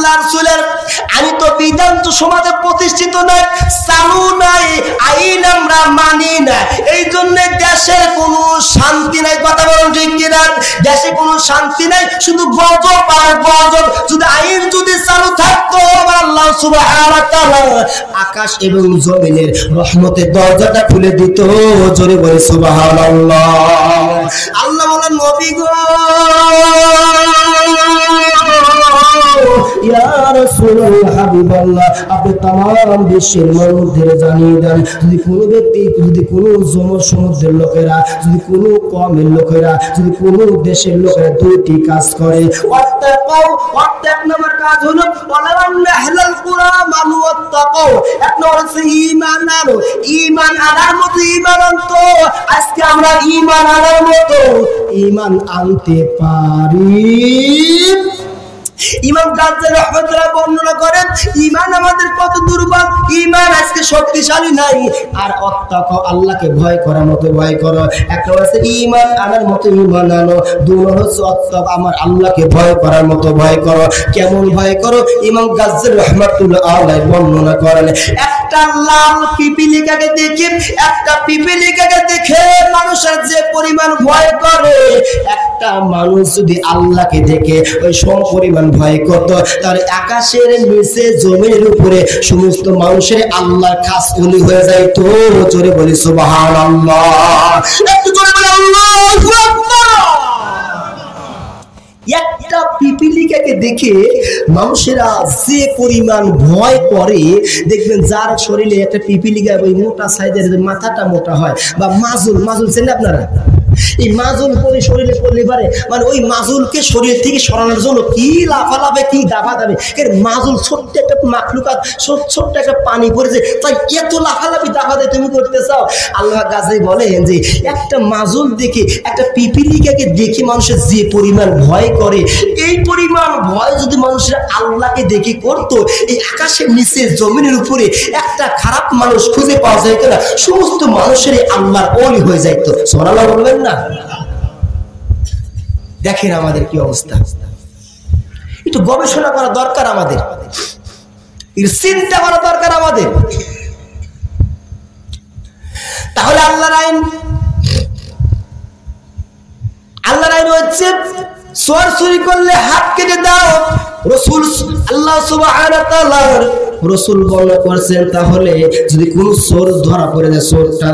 আল্লাহ রাসূলের আমি তো বিধান তো সমাজে প্রতিষ্ঠিত নাই, চালু নাই, আইন আমরা মানি না, এই জন্য দেশের কোনো শান্তি নাই। কথা বলুন ঠিক কিনা? দেশে কোনো শান্তি নাই, শুধু গজব আর গজব। যদি আইন যদি চালু থাকতো আল্লাহ সুবহানাহু ওয়া তাআলা আকাশ এবং জমিনের রহমতের দরজাটা খুলে দিত। জোরে বলে সুবহানাল্লাহ। আল্লাহ বলেন নবী গো ইয়া রাসূলুল্লাহ হাবিবাল্লাহ, আপনি तमाम বিশ্বের মানুষদের জানিয়ে দেন, যদি কোনো ব্যক্তি, যদি কোনো সমুদ্রের লোকেরা, যদি কোনো কওমের লোকেরা, যদি কোনো দেশের লোকেরা দুইটি কাজ করে, এক নম্বর কাজ হলো ওয়ালান্না আহলাল কুরা মানু ওয়াত্তাকাও, এক নম্বর হচ্ছে ঈমান আনো। ঈমান আনার মতো ঈমান আনতো। আজকে আমরা ঈমান আনার মতো ঈমান আনতে পারি? ইমাম গাজ্জালী রাহমাতুল্লাহ বর্ণনা করেন ঈমান আমাদের কত দুর্বল, ঈমান আজকে শক্তিশালী নাই। আর অত্তাকও, আল্লাহকে ভয় করার মতো ভয় করো। একটা হচ্ছে ঈমান আনার মতো ঈমান আনো, দুই হচ্ছে অত্তাক, আমার আল্লাহকে ভয় করার মতো ভয় করো। কেমন ভয় করো? ইমাম গাজ্জালী রাহমাতুল্লাহ আলাইহি বর্ণনা করেন, একটা লাল পিপিলিকাকে দেখে, একটা পিপিলিকাকে দেখে মানুষের যে পরিমাণ ভয় করে, একটা মানুষ যদি আল্লাহকে দেখে ওই সম পরিমাণ ভয় করত, তার আকাশের নিচে জমিনের উপরে সমস্ত মানুষের আল্লাহর খাস ওলি হয়ে যাইত। জোরে বলি সুবহানাল্লাহ। একটু জোরে বলি আল্লাহু আকবার। একটা পিপিলিকাকে দেখে মানুষেরা যে পরিমাণ ভয় করে, দেখবেন যার শরীরে একটা পিপিলিকা ওই মোটা সাইজের মাথাটা মোটা হয়, বা মাজুল, মাজুল চেনেন আপনারা? এই মাজুল পরে শরীরে পড়লে পারে, মানে ওই মাজুলকে শরীর থেকে সরানোর জন্য কি লাফালাফে, কি দাবা দাবে। মাজুল ছোট্ট একটা মাখলুকাত, ছোট্ট একটা পানি পড়েছে, তাই এত লাফালাফি দাবা দিয়ে তুমি করতে চাও? আল্লাহ গাজী বলেন যে একটা মাজুল দেখে, একটা পিপিলিকাকে দেখে মানুষের যে পরিমাণ ভয় করে, এই পরিমাণ ভয় যদি মানুষের আল্লাহকে দেখে করতো, এই আকাশের নিচে জমিনের উপরে একটা খারাপ মানুষ খুঁজে পাওয়া যাইতো না, সমস্ত মানুষের আল্লাহর ওলি হয়ে যাইতো। সুবহানাল্লাহ বলবেন না? দেখেন আমাদের কি অবস্থা। একটু গবেষণা করা দরকার আমাদের, চিন্তা করা দরকার আমাদের। তাহলে আল্লাহর আইন হচ্ছে চোর চুরি করলে হাত কেটে দাও। রাসূল আল্লাহ সুবহানাহু ওয়া তাআলা রাসূল বর্ণনা করেছেন, তাহলে যদি কোনো চোর ধরা পড়ে যায়, চোরটা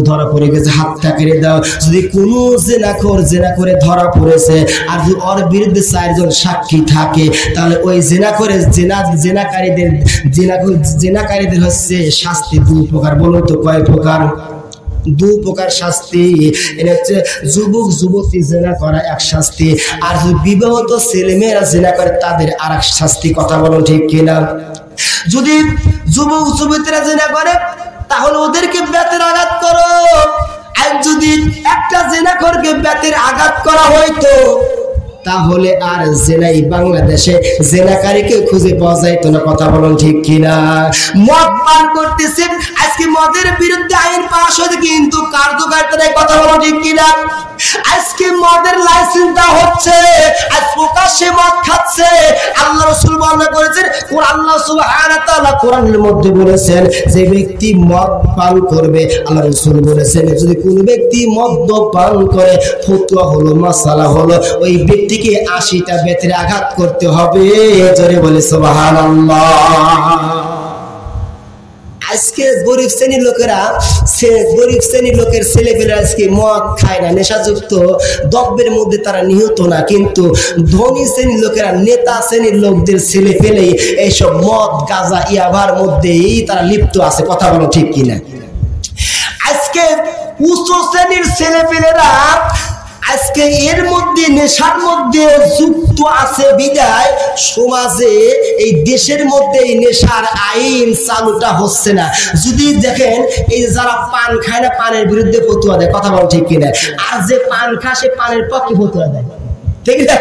ধরা পড়ে গেছে, হাতটা কেটে দাও। যদি কোনো জিনাখোর জিনা করে ধরা পড়েছে, আর যদি ওর বিরুদ্ধে চারজন সাক্ষী থাকে, তাহলে ওই জিনাকারীদের হচ্ছে শাস্তি দুই প্রকার। বলুন তো কয় প্রকার? দুই প্রকার শাস্তি। এটা হচ্ছে যুবক যুবতী জিনা করা এক শাস্তি, আর যদি বিবাহিত ছেলেমেয়েরা জিনা করে তাদের আর এক শাস্তি। কথা বলো ঠিক কিনা? যদি যুবক যুবতীরা জিনা করে তাহলে ওদেরকে বেতের আঘাত করো, আর যদি একটা জিনাখোরকে বেতের আঘাত করা হইতো তাহলে আর জেনাই বাংলাদেশে জেনাকারীকে খুঁজে পাওয়া যাইতো না। কথা বলুন ঠিক কিনা? মদ পান করতেছে, আজকে মদের বিরুদ্ধে আইন পাস হয়েছে, কিন্তু কার্যকারিতা নাই। কথা বলুন ঠিক কিনা? আজকে মদের লাইসেন্স দেওয়া হচ্ছে, আজ প্রকাশ্যে মদ খাচ্ছে। আল্লাহ রাসূল বর্ণনা করেছেন, আল্লাহ সুবহানাহু ওয়া তাআলা কোরআনের মধ্যে বলেছেন, যে ব্যক্তি মদ পান করবে, আল্লাহ রাসূল বলেছেন যদি কোনো ব্যক্তি মদ পান করে, ফতোয়া হলো, মাসালা হলো, ওই ব্যক্তিকে 80টা বেতের আঘাত করতে হবে। জোরে বলে সুবহানাল্লাহ। আজকে গরিব শ্রেণীর লোকের ছেলেপেলেরা আজকে মদ খায় না, নেশাযুক্ত দ্রব্যের মধ্যে তারা নিহত না, কিন্তু ধনী শ্রেণীর লোকেরা, নেতা শ্রেণীর লোকদের ছেলেপেলে এইসব মদ গাঁজা ইয়াবার মধ্যেই তারা লিপ্ত আছে। কথা বলো ঠিক কিনা? আজকে উচ্চ শ্রেণীর ছেলেপেলেরা আজকে এর মধ্যে, নেশার মধ্যে যুক্ত আছে বিদায় সমাজে, এই দেশের মধ্যে এই নেশার আইন চালুটা হচ্ছে না। যদি দেখেন এই যারা পান খায় না, পানের বিরুদ্ধে ফতোয়া দেয়। কথা বল ঠিক কিনা? আর যে পান খায় সে পানের পক্ষে ফতোয়া দেয়, ঠিক না?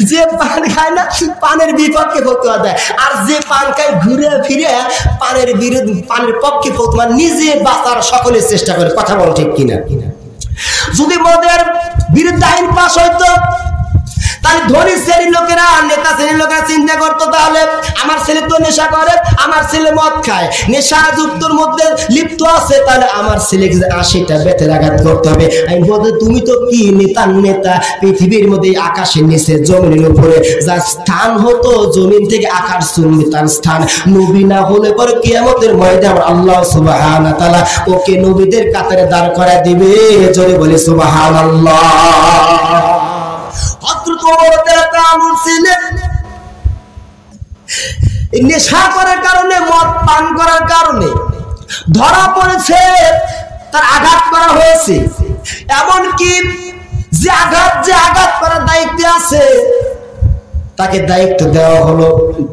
যে পান খায় না পানের বিপক্ষে ফতোয়া দেয়, আর যে পান খায় ঘুরে ফিরে পানের বিরুদ্ধে, পানের পক্ষে ফতোয়া, নিজে বাঁচার সকলের চেষ্টা করে। কথা বল ঠিক কিনা? যদি মদের বিরুদ্ধে আইন পাস হইতো তাহলে ধনী শ্রেণীর লোকেরা, নেতা শ্রেণীর লোকেরা চিন্তা করতো, তাহলে আমার ছেলে তো নেশা করে, আমার ছেলে মদ খায়, নেশা যুক্তর মধ্যে লিপ্ত আছে, তাহলে আমার ছেলেকে 80টা বেতের আঘাত করতে হবে। আমি বলতে, তুমি তো কি নেতার নেতা, পৃথিবীর মধ্যে আকাশের নিচে জমিনের উপরে যার স্থান হতো জমিন থেকে আকাশ চুম্বি তার স্থান, নবী না হলে পরে কিয়ামতের ময়দানে আল্লাহ সুবহানাহু ওয়া তাআলা ওকে নবীদের কাতারে দাঁড় করায় দিবে। জোরে বলে সুবহানাল্লাহ। হযরত ওমর রাদিয়াল্লাহু আনহু ছিলেন নেশা করার কারণে, মদ পান করার কারণে ধরা পড়েছে, তার আঘাত করা হয়েছে। এমনকি যে আঘাত করার দায়িত্বে আছে তাকে দায়িত্ব দেওয়া হলো,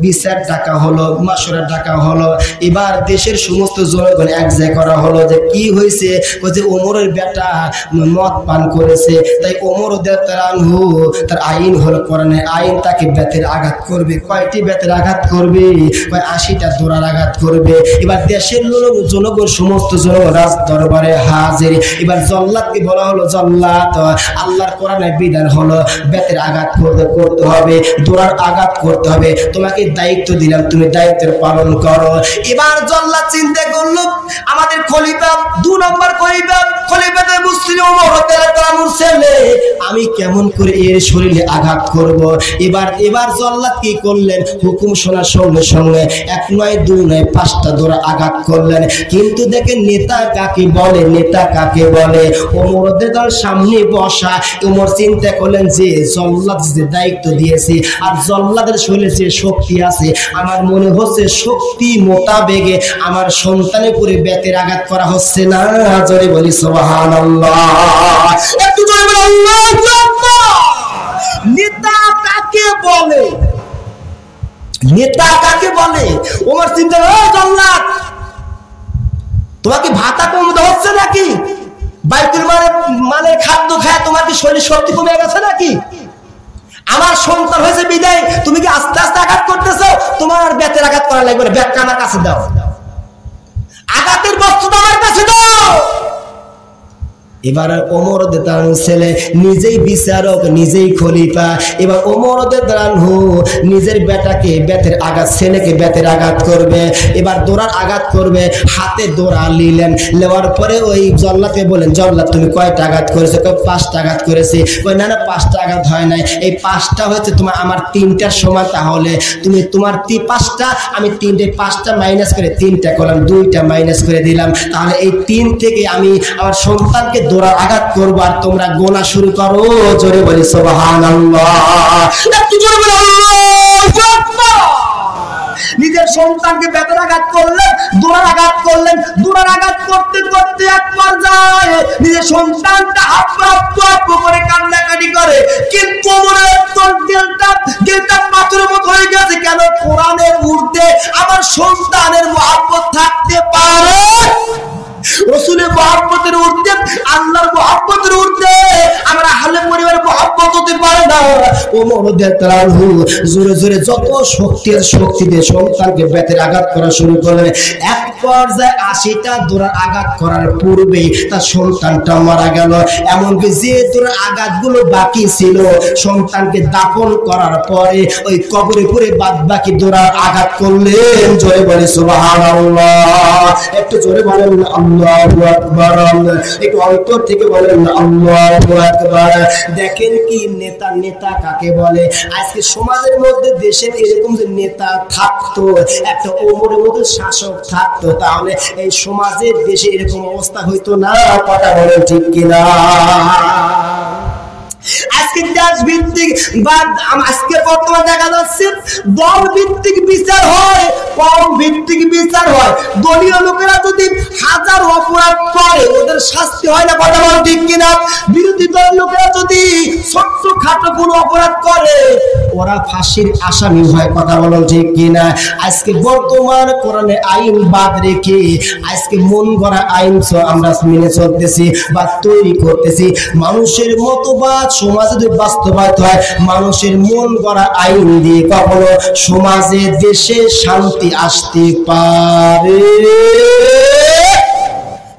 বিচার ডাকা হলো, মাশওয়ারা ডাকা হলো। এবার দেশের সমস্ত জনগণ এক জায়গা করা হলো যে কি হয়েছে, যে ওমরের বেটা মদ পান করেছে, তাই ওমর রাদিয়াল্লাহু তার আইন হলো কোরআনের আইন, তাকে বেতের আঘাত করবে। কয়টি বেতের আঘাত করবে? 80টা দোড়ার আঘাত করবে। এবার দেশের জনগণ, সমস্ত জনগণ রাজ দরবারে হাজির। এবার জল্লাদকে বলা হলো, জল্লাদ, আল্লাহর কোরআনের বিধান হলো বেতের আঘাত করতে হবে, দোড়ার আঘাত করতে হবে, তোমাকে দায়িত্ব দিলাম, তুমি দায়িত্বের পালন করো। এবার জল্লাদ চিন্তা করলো, আমাদের খলিফা 2 নম্বর খলিফাতে মুসলিম ওমর রাদিয়াল্লাহু আনহুর ছেলে, আমি কেমন করে এর শরীরে আঘাত করব। এবার জল্লাদ কি করলেন, হুকুম শোনার সঙ্গে সঙ্গে 1 নয় 2 নয় 5টা দোড়া আঘাত করলেন। কিন্তু দেখেন নেতা কাকে বলে, নেতা কাকে বলে? ওমরদের দল সামনে বসা। ওমর চিন্তা করলেন যে জল্লাদ যে দায়িত্ব দিয়েছে, আর জল্লাদের শরীরে যে শক্তি আছে, আমার মনে হচ্ছে শক্তি মোতাবেগে আমার সন্তানের উপরে বেতের আঘাত করা হচ্ছে না। জোরে বলি সুবহানাল্লাহ, একটু জোরে বলি আল্লাহু আকবার। নেতা কাকে বলে? নেতা কাকে বলে? ওমর চিন্তা করে, জল্লাদ তোমাকে ভাতা কম হচ্ছে নাকি? বাইতুল মালের খাদ্য খায় তোমার কি শরীর শক্তি কমে গেছে নাকি? আমার সন্তান হয়েছে বিদায় তুমি কি আস্তে আস্তে আঘাত করতেছো? তোমার আর বেতের আঘাত করা লাগবে না, ব্যাটটা আমার কাছে দাও, আঘাতের বস্তুটা আমার কাছে দাও। এবার ওমর রাদিয়াল্লাহু আনহু ছেলে নিজেই বিচারক, নিজেই খলিফা। এবার ওমর রাদিয়াল্লাহু আনহু নিজের বেটাকে বেতের আঘাত, ছেলেকে বেতের আঘাত করবে। এবার দোড়ার আঘাত করবে, হাতে দোড়া নিলেন, নেওয়ার পরে ওই জল্লাদকে বলেন, জল্লাদ তুমি কয়টা আঘাত করেছো? 5টা আঘাত করেছি। না না, 5টা আঘাত হয় নাই, এই 5টা হচ্ছে তোমার আমার 3টার সমান। তাহলে তুমি তোমার 5টা, আমি 5টা মাইনাস করে 3টা করলাম, 2টা মাইনাস করে দিলাম। তাহলে এই 3 থেকে আমি আমার সন্তানকে দোড়ার আঘাত করবো, আর তোমরা গোনা শুরু করো। জোরে বলি সুবহানাল্লাহ, একটু জোরে বলি আল্লাহু আকবার। নিজের সন্তানকে বেতের আঘাত করলেন, দোড়ার আঘাত করলেন, দোড়ার আঘাত করতে করতে এক পর্যায়ে নিজের সন্তানটা হাপ্পু করে কান্নাকাটি করে। কিন্তু দিলটা পাথরের মতো হয়ে গেছে। কেন? কোরআনের ঊর্ধ্বে আমার সন্তানের মহব্বত থাকতে পারে, রাসূলের মহব্বতের ঊর্ধ্বে, আল্লাহর মহব্বতের ঊর্ধ্বে আমরা আহলে পরিবারের মহব্বত হতে পারে না। ওমর রাদিয়াল্লাহু আনহু জোরে জোরে যত শক্তি দিয়ে সন্তানকে বেতের আঘাত করা শুরু করলেন। এক পর্যায়ে 80টা দোড়ার আঘাত করার পূর্বে তার সন্তানটা মারা গেল। এমনকি যে দোড়ার আঘাতগুলো বাকি ছিল, সন্তানকে দাফন করার পরে ওই কবরে পুরে বাদ বাকি দোড়ার আঘাত করলেন। জোরে বলে সুবহানাল্লাহ, একটু জোরে বলেন আল্লাহু আকবার, একটু অন্তর থেকে বলেন আল্লাহু আকবার। দেখেন কি নেতা কাকে বলে? আজকে সমাজের মধ্যে, দেশের এরকম যে নেতা থাকতো, একটা ওমরের মতো শাসক থাকতো, তাহলে এই সমাজের দেশে এরকম অবস্থা হইতো না। কথা বলেন ঠিক কিনা? আজকে দেশ ভিত্তিক বা আজকে বর্তমানে দেখা যাচ্ছে দল ভিত্তিক বিচার হয়, কম ভিত্তিক বিচার হয়। দলীয় লোকেরা যদি 1000 অপরাধ করে ওদের শাস্তি হয় না। কথা বলেন ঠিক কিনা? বিরোধী দলের লোকেরা যদি ছোট্ট খাটো কোনো অপরাধ করে ওরা ফাঁসির আসামি হয়। কথা বলেন ঠিক কিনা? আজকে বর্তমান কোরআনে আইন বাদ রেখে আজকে মন গড়া আইন আমরা মেনে চলতেছি বা তৈরি করতেছি। মানুষের মতবাদ সমাজে যদি বাস্তবায়িত হয়, মানুষের মন গড়া আইন দিয়ে কখনো সমাজে দেশে শান্তি আসতে পারে?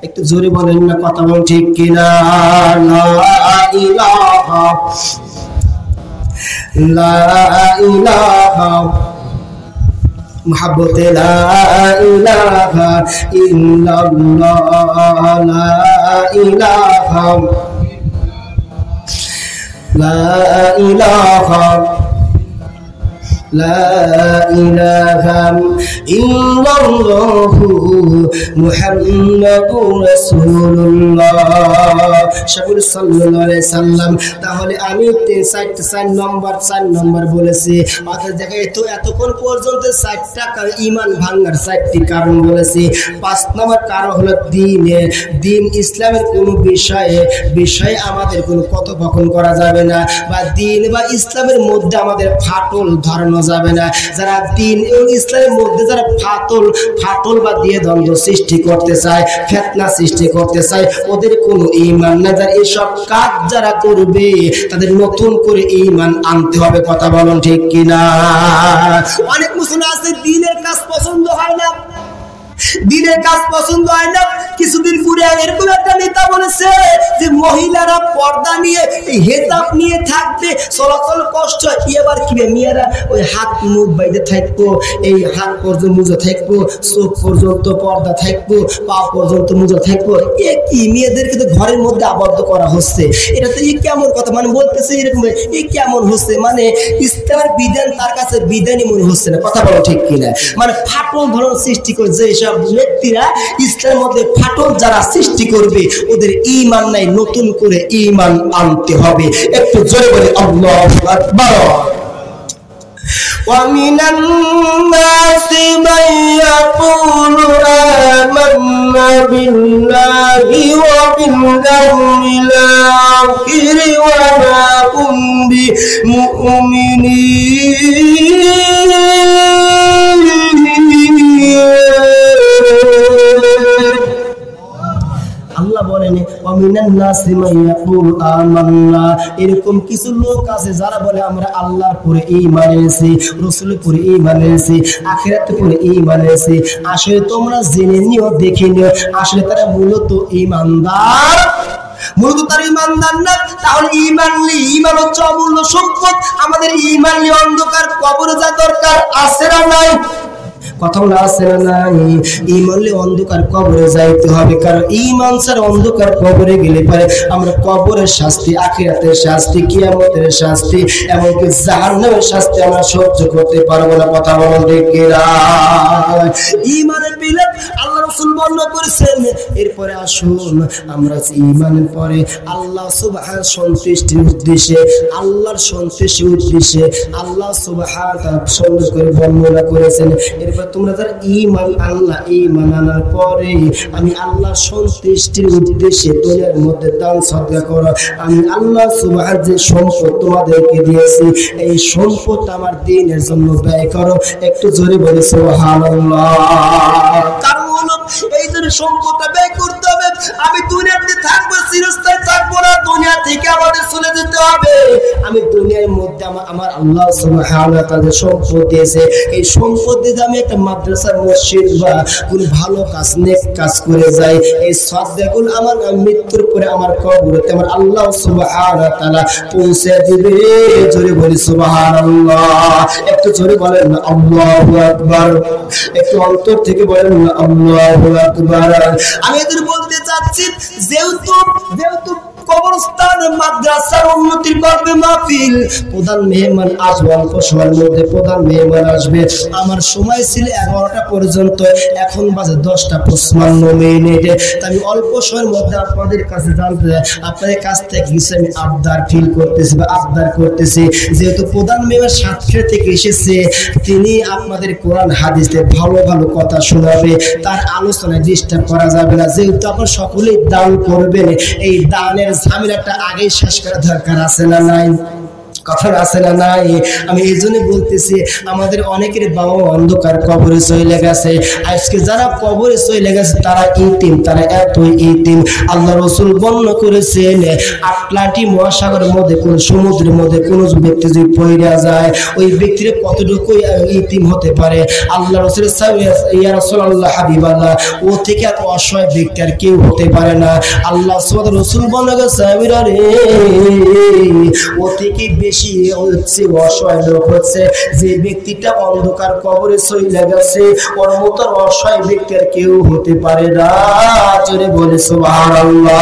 একটু জোরে বলেন না, কথা বলেন ঠিক কিনা? লা ইলাহা লা ইলাহা محبت لا إله إلا الله لا إله لا إله لا إله إلا الله محمد رسول الله শাকুর সাল্লাল্লাহু আলাইহি সাল্লাম। তাহলে আমি 4 নম্বর বলেছি। অর্থাৎ দেখো এতক্ষণ পর্যন্ত 4টা ঈমান ভাঙার 4টি কারণ বলেছি। 5 নম্বর কারণ হলো দ্বীন ইসলামের কোনো বিষয়ে আমাদের কোনো কথোপকথন করা যাবে না, বা দ্বীন বা ইসলামের মধ্যে আমাদের ফাটল ধরানো যাবে না। যারা দ্বীন এবং ইসলামের মধ্যে যারা ফাটল বা দিয়ে দ্বন্দ্ব সৃষ্টি করতে চায়, ফিতনা সৃষ্টি করতে চায়, ওদের কোনো ঈমান না। যারা এসব কাজ যারা করবে তাদের নতুন করে ঈমান আনতে হবে। কথা বলুন ঠিক কিনা? অনেক মুসলমান আছে দ্বীনের কাজ পছন্দ হয় না, দ্বীনের কাজ পছন্দ হয় না। কিছুদিন পরে এরকম একটা নেতা বলেছে যে মহিলারা পর্দা নিয়ে হেজাব নিয়ে থাকবে, চলাচল কষ্ট। এবার কি মেয়েরা ওই হাত মুখ বাইরে থাকবো, এই হাত পর্যন্ত মুজা থাকবো, চোখ পর্যন্ত পর্দা থাকবো, পা পর্যন্ত মুজা থাকবো। এ কি মেয়েদেরকে তো ঘরের মধ্যে আবদ্ধ করা হচ্ছে। এটা তো কেমন কথা, মানে বলতেছে এরকম কেমন হচ্ছে, মানে ইসলামের বিধান তার কাছে বিধানই মনে হচ্ছে না। কথা বলো ঠিক কিনা? মানে ফাটল ধরন সৃষ্টি করে যে সব ব্যক্তিরা ইসলামের মধ্যে ফাটল যারা সৃষ্টি করবে ওদের ঈমান নাই, নতুন করে ঈমান আনতে হবে। একটু জোরে বলে আল্লাহু আকবার। وَمِنَ النَّاسِ مَن يَقُولُ آمَنَّا بِاللَّهِ وَبِالْيَوْمِ الْآخِرِ وَمَا هُمْ بِمُؤْمِنِينَ। আল্লাহ বলেন ওয়ামিনান নাসি মান ইয়াকুলু আমান্না, এরকম কিছু লোক আছে যারা বলে আমরা আল্লাহর পরে ঈমান এনেছি, রাসূলের পরে ঈমান এনেছি, আখিরাতের পরে ঈমান এনেছি। আসলে তোমরা জেনে নিও, দেখে নিও, আসলে তারা মূলত ঈমানদার, মূলত তারা ঈমানদার না। তাহলে ঈমান হচ্ছে অমূল্য সম্পদ। আমাদের ঈমান নিয়ে অন্ধকার কবরে যা দরকার আছে না নাই? কথা বলা আছে না নাই? ঈমান নিয়ে অন্ধকার কবরে যাইতে হবে, কারণ ঈমান ছাড়া অন্ধকার কবরে গেলে পারে আমরা কবরের শাস্তি, আখিরাতের শাস্তি, কিয়ামতের শাস্তি, এমনকি জাহান্নামের শাস্তি আমরা সহ্য করতে পারবো না। কথা বলা ঠিক কিনা? ঈমানের বিলে আল্লাহ রাসূল বর্ণনা করেছেন। এরপরে আসুন আমরা ঈমানের পরে আল্লাহ সুবহানাহু সন্তুষ্টির উদ্দেশ্যে, আল্লাহর সন্তুষ্টির উদ্দেশ্যে আল্লাহ সুবহানাহু তাআলা সুন্দর করে বর্ণনা করেছেন। এরপর তোমরা যারা ঈমান আল্লাহ ঈমান আনার পরে আমি আল্লাহর সন্তুষ্টির উদ্দেশ্যে দুনিয়ার মধ্যে দান সদকা করো। আমি আল্লাহ সুবহানাহু যে সম্পদ তোমাদেরকে দিয়েছি এই সম্পদ আমার দ্বীনের জন্য ব্যয় করো। একটু জোরে বলে সুবহানাল্লাহ। কারণ হলো এই জন্য সম্পদটা ব্যয় করতে হবে। আমি দুনিয়াতে থাকবো, চিরস্থায়ী থাকবো না, দুনিয়া থেকে আমাদের চলে যেতে হবে। আমি দুনিয়ার মধ্যে আমার আল্লাহ সুবহানাহু তাআলা সম্পদ দিয়েছে, এই সম্পদ দিয়ে আমি একটা মাদ্রাসা, মসজিদ বা কোন ভালো কাজ, নেক কাজ করে যাই, এই সাদকাগুলো আমার মৃত্যুর পরে আমার কবরেতে আমার আল্লাহ সুবহানাহু তাআলা পৌঁছে দিবে। জোরে বলি সুবহানাল্লাহ। একটু জোরে বলেন না আল্লাহু আকবার। একটু অন্তর থেকে বলেন না আল্লাহু আকবার। আমি এদের বলতে চাচ্ছি যেহেতু কবরস্থান, মাদ্রাসার উন্নতির করবে মাহফিল, প্রধান মেহমান আসবে, অল্প সময়ের মধ্যে প্রধান মেহমান আসবে। আমার সময় ছিল 11টা পর্যন্ত, এখন বাজে 10:55। আমি অল্প সময়ের মধ্যে আপনাদের কাছে জানতে, আপনাদের কাছ থেকে কিছু আমি আবদার ফিল করতেছি বা আবদার করতেছি। যেহেতু প্রধান মেহমান সাতক্ষীরা থেকে এসেছে, তিনি আপনাদের কোরআন হাদিসে ভালো ভালো কথা শোনাবে, তার আলোচনায় ডিস্টার্ব করা যাবে না। যেহেতু আপনারা সকলেই দান করবেন, এই দানের ঝামেলাটা আগেই শেষ করা দরকার আছে না নাই? কথা আছে না নাই? আমি এই জন্য বলতেছি আমাদের অনেকের বাবা অন্ধকার কবরে চলে গেছে। আজকে যারা কবরে চলে গেছে তারা ইতিম, তারা এতই ইতিম। আল্লাহ রাসূল বর্ণনা করেছেন আটলান্টিক মহাসাগরের মধ্যে, কোন সমুদ্রের মধ্যে কোন ব্যক্তি যদি পড়ে যায়, ওই ব্যক্তির কতটুকু ইতিম হতে পারে। আল্লাহ রাসূল ইয়া রাসূলুল্লাহ হাবিবাল্লাহ, ও থেকে আর অসহায় ব্যক্তি আর কেউ হতে পারে না। আল্লাহ সুবহানাহু রাসূল বর্ণনা করেছেন ও থেকে বেশি বেশি হচ্ছে অসহায় লোক হচ্ছে যে ব্যক্তিটা অন্ধকার কবরে চলে গেছে, ওর মতো অসহায় ব্যক্তি আর কেউ হতে পারে না। জোরে বলে সুবহানাল্লাহ।